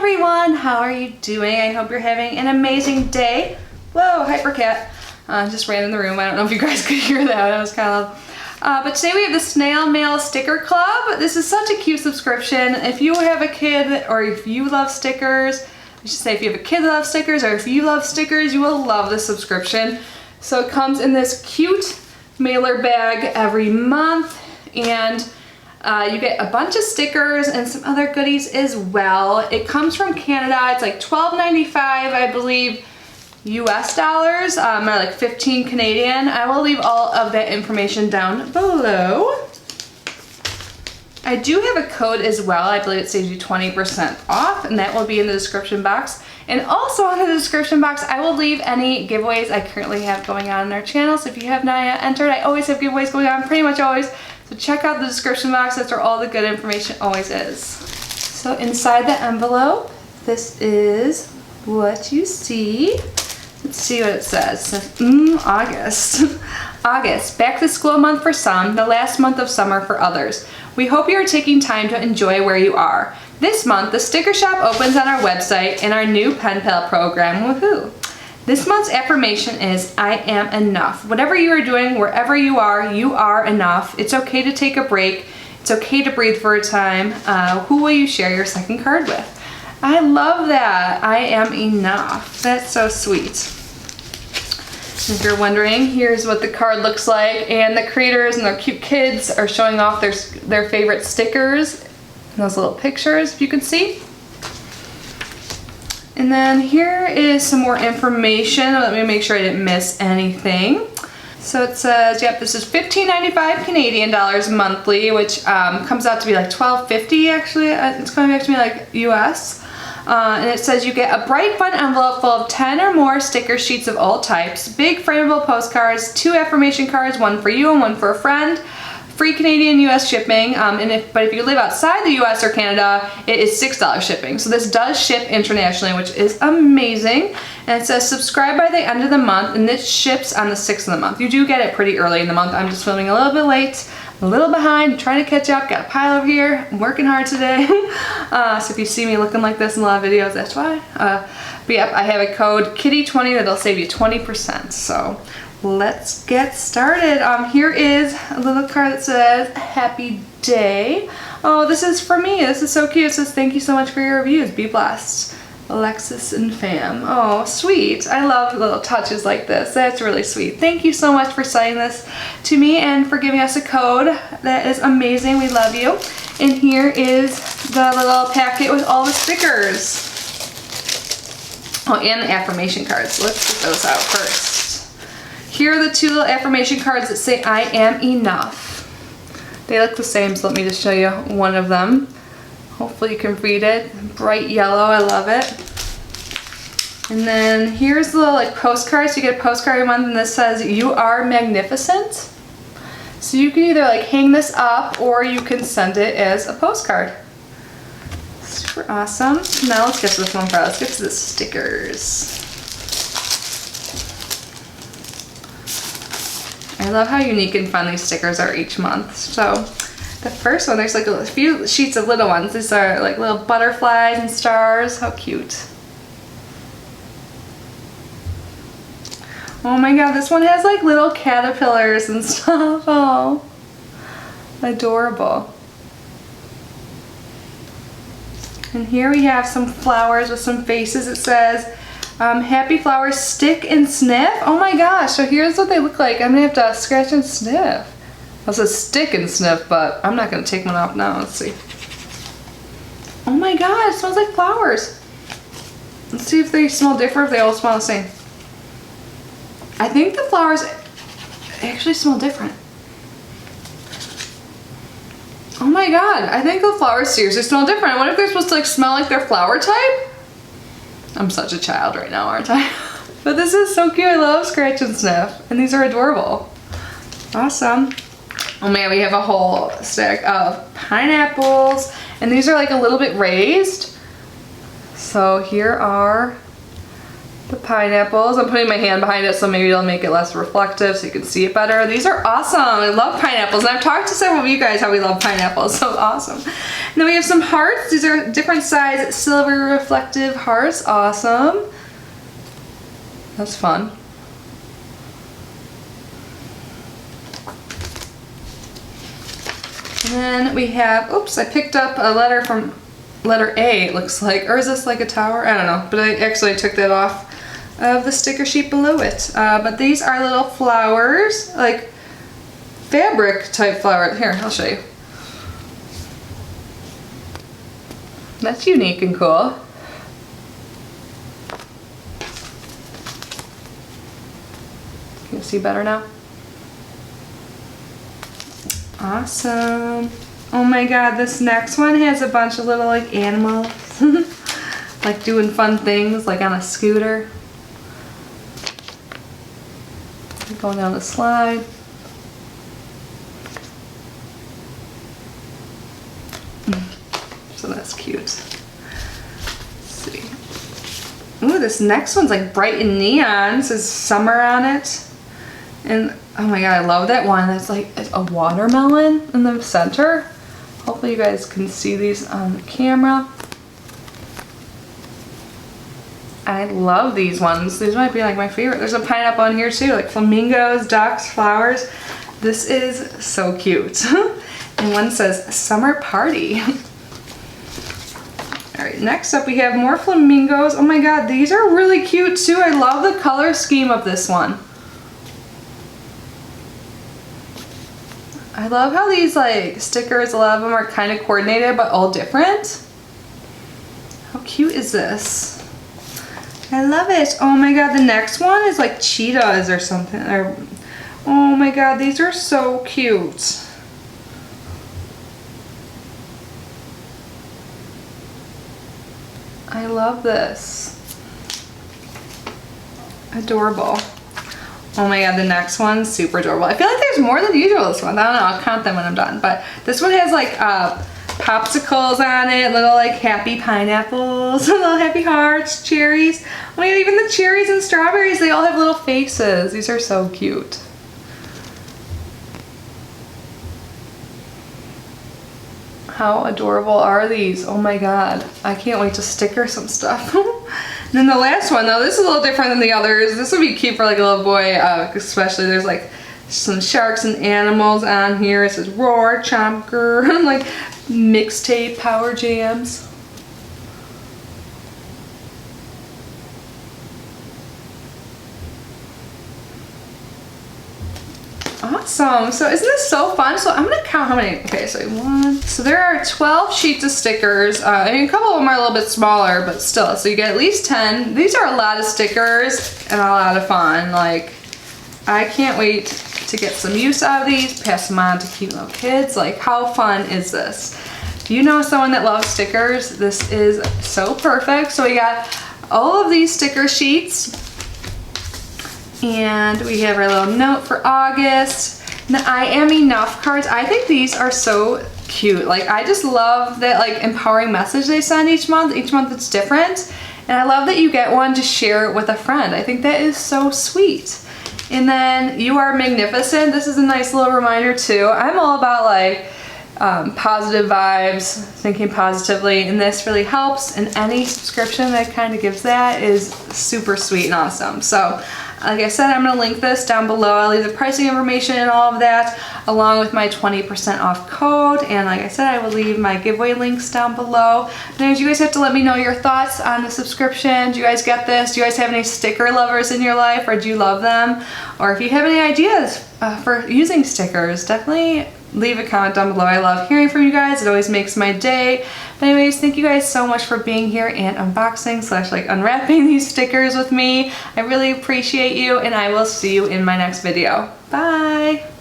everyone, how are you doing? I hope you're having an amazing day. Whoa, Hypercat just ran in the room. I don't know if you guys could hear that. It was kind of loud. But today we have the Snail Mail Sticker Club. This is such a cute subscription. If you have a kid or if you love stickers, I should say if you have a kid that loves stickers or if you love stickers, you will love this subscription. So it comes in this cute mailer bag every month, and you get a bunch of stickers and some other goodies as well. It comes from Canada. It's like $12.95, I believe, US dollars, or like 15 Canadian. I will leave all of that information down below. I do have a code as well. I believe it saves you 20% off, and that will be in the description box. And also in the description box, I will leave any giveaways I currently have going on in our channel. So if you have not yet entered, I always have giveaways going on, pretty much always. So check out the description box. That's where all the good information always is. So inside the envelope, this is what you see. Let's see what it says. It says, August. August, back to school month for some, the last month of summer for others. We hope you are taking time to enjoy where you are. This month, the sticker shop opens on our website in our new Pen Pal program. Woohoo! This month's affirmation is, I am enough. Whatever you are doing, wherever you are enough. It's okay to take a break. It's okay to breathe for a time. Who will you share your second card with? I love that. I am enough. That's so sweet. If you're wondering, here's what the card looks like, and the creators and their cute kids are showing off their favorite stickers and those little pictures, if you can see. And then here is some more information. Let me make sure I didn't miss anything. So it says, yep, this is $15.95 Canadian dollars monthly, which comes out to be like $12.50 actually. It's coming back to me like US. And it says you get a bright, fun envelope full of 10 or more sticker sheets of all types, big frameable postcards, 2 affirmation cards, one for you and one for a friend, free Canadian US shipping, but if you live outside the US or Canada, it is $6 shipping. So this does ship internationally, which is amazing. And it says subscribe by the end of the month, and this ships on the 6th of the month. You do get it pretty early in the month. I'm just filming a little bit late, a little behind, trying to catch up, got a pile over here. I'm working hard today. So if you see me looking like this in a lot of videos, that's why. But yep, I have a code Kitty20 that'll save you 20%. So let's get started. Here is a little card that says happy day. Oh, this is for me. This is so cute. It says thank you so much for your reviews. Be blessed. Alexis and fam. Oh, sweet. I love little touches like this. That's really sweet. Thank you so much for sending this to me and for giving us a code. That is amazing. We love you. And here is the little packet with all the stickers. Oh, and the affirmation cards. Let's get those out first. Here are the 2 little affirmation cards that say I am enough. They look the same, so let me just show you one of them. Hopefully you can read it. Bright yellow, I love it. And then here's the little like postcards. You get a postcard every month, and this says you are magnificent. So you can either like hang this up or you can send it as a postcard. Super awesome. Now let's get to the fun part. Let's get to the stickers. I love how unique and fun these stickers are each month. So the first one, there's like a few sheets of little ones. These are like little butterflies and stars. How cute. Oh my god, this one has like little caterpillars and stuff. Oh, adorable. And here we have some flowers with some faces. It says, happy flowers, stick and sniff. Oh my gosh, so here's what they look like. I'm gonna have to scratch and sniff. It says stick and sniff, but I'm not gonna take one off now. Let's see. Oh my god, it smells like flowers. Let's see if they smell different, if they all smell the same. I think the flowers actually smell different. Oh my god, I think the flowers seriously smell different. What if they're supposed to like smell like their flower type? I'm such a child right now, aren't I? But this is so cute. I love scratch and sniff, and these are adorable. Awesome. Oh man, we have a whole stack of pineapples, and these are like a little bit raised. So here are The pineapples. I'm putting my hand behind it so maybe it'll make it less reflective so you can see it better. These are awesome. I love pineapples. And I've talked to several of you guys how we love pineapples. So awesome. And then we have some hearts. These are different size silver reflective hearts. Awesome. That's fun. And then we have, oops, I picked up a letter from letter A, it looks like. Or is this like a tower? I don't know. But I actually took that off of the sticker sheet below it. But these are little flowers, like fabric type flowers. Here, I'll show you. That's unique and cool. Can you see better now? Awesome. Oh my god, this next one has a bunch of little like animals. Like doing fun things, like on a scooter. Going down the slide. So that's cute. Let's see. Ooh, this next one's like bright and neon. It says summer on it. And oh my god, I love that one. That's like a watermelon in the center. Hopefully you guys can see these on the camera. I love these ones. These might be like my favorite. There's a pineapple in here too, like flamingos, ducks, flowers. This is so cute. And one says summer party. All right, next up we have more flamingos. Oh my god, these are really cute too. I love the color scheme of this one. I love how these like stickers, a lot of them are kind of coordinated but all different. How cute is this? I love it. Oh my god, the next one is like cheetahs or something. Or, oh my god, these are so cute. I love this. Adorable. Oh my god, the next one's super adorable. I feel like there's more than usual this one. I don't know, I'll count them when I'm done. But this one has like popsicles on it, little like happy pineapples, little happy hearts, cherries. Oh my god, even the cherries and strawberries, they all have little faces. These are so cute. How adorable are these? Oh my god, I can't wait to sticker some stuff. And then the last one, though, this is a little different than the others. This would be cute for like a little boy, especially there's like some sharks and animals on here. It says roar, chomp, grr, like mixtape power jams. Awesome. So isn't this so fun? So I'm gonna count how many. Okay, so so there are 12 sheets of stickers. I mean, a couple of them are a little bit smaller, but still. So you get at least 10. These are a lot of stickers and a lot of fun. Like, I can't wait to get some use out of these, pass them on to cute little kids. Like, how fun is this? If you know someone that loves stickers, this is so perfect. So we got all of these sticker sheets. And we have our little note for August. And the I Am Enough cards. I think these are so cute. Like, I just love that like empowering message they send each month. Each month it's different. And I love that you get one to share it with a friend. I think that is so sweet. And then You Are Magnificent. This is a nice little reminder too. I'm all about like positive vibes, thinking positively, and this really helps. And any subscription that kind of gives that is super sweet and awesome. So like I said, I'm going to link this down below. I'll leave the pricing information and all of that along with my 20% off code. And like I said, I will leave my giveaway links down below. And you guys have to let me know your thoughts on the subscription. Do you guys get this? Do you guys have any sticker lovers in your life, or do you love them? Or if you have any ideas for using stickers, definitely leave a comment down below. I love hearing from you guys. It always makes my day. But anyways, thank you guys so much for being here and unboxing / like unwrapping these stickers with me. I really appreciate you, and I will see you in my next video. Bye!